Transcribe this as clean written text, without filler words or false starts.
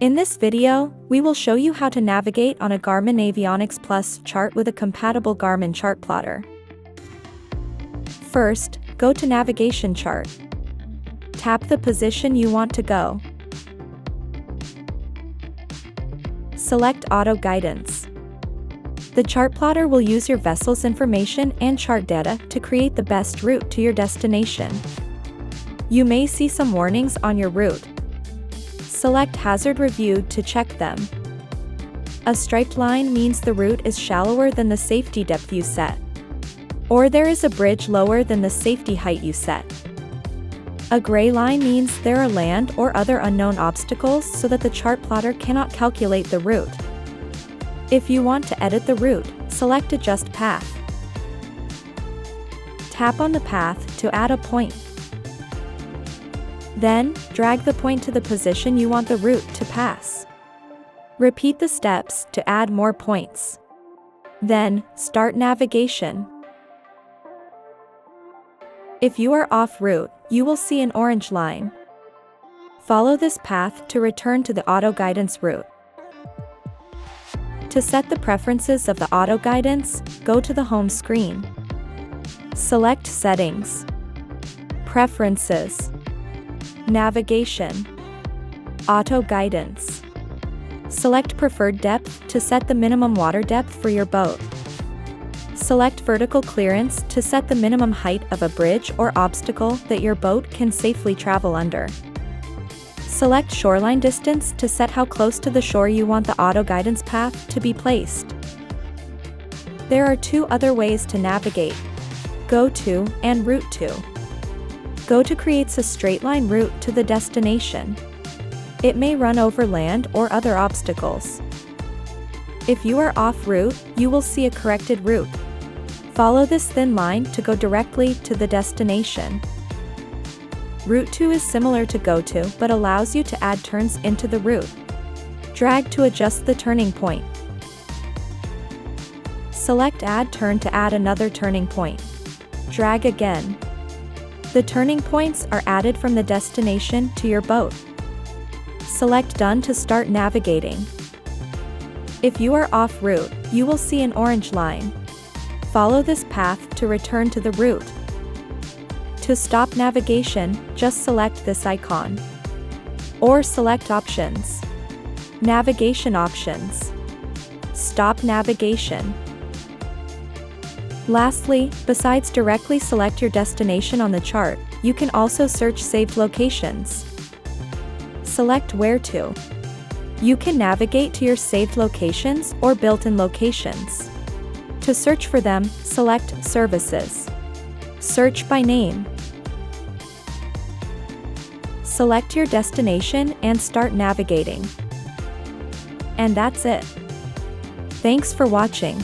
In this video, we will show you how to navigate on a Garmin Navionics Plus chart with a compatible Garmin chart plotter. First, go to Navigation Chart. Tap the position you want to go. Select Auto Guidance. The chart plotter will use your vessel's information and chart data to create the best route to your destination. You may see some warnings on your route. Select Hazard Review to check them. A striped line means the route is shallower than the safety depth you set, or there is a bridge lower than the safety height you set. A gray line means there are land or other unknown obstacles so that the chart plotter cannot calculate the route. If you want to edit the route, select Adjust Path. Tap on the path to add a point. Then, drag the point to the position you want the route to pass. Repeat the steps to add more points. Then, start navigation. If you are off route, you will see an orange line. Follow this path to return to the auto guidance route. To set the preferences of the auto guidance, go to the home screen. Select Settings, Preferences, Navigation, Auto Guidance. Select Preferred Depth to set the minimum water depth for your boat. Select Vertical Clearance to set the minimum height of a bridge or obstacle that your boat can safely travel under. Select Shoreline Distance to set how close to the shore you want the auto guidance path to be placed. There are two other ways to navigate: Go To and Route To. Go To creates a straight line route to the destination. It may run over land or other obstacles. If you are off route, you will see a corrected route. Follow this thin line to go directly to the destination. Route To is similar to Go To but allows you to add turns into the route. Drag to adjust the turning point. Select Add Turn to add another turning point. Drag again. The turning points are added from the destination to your boat. Select Done to start navigating. If you are off route, you will see an orange line. Follow this path to return to the route. To stop navigation, just select this icon. Or select Options. Navigation Options. Stop navigation. Lastly, besides directly select your destination on the chart, you can also search saved locations. Select Where To. You can navigate to your saved locations or built-in locations. To search for them, select Services. Search by name. Select your destination and start navigating. And that's it. Thanks for watching.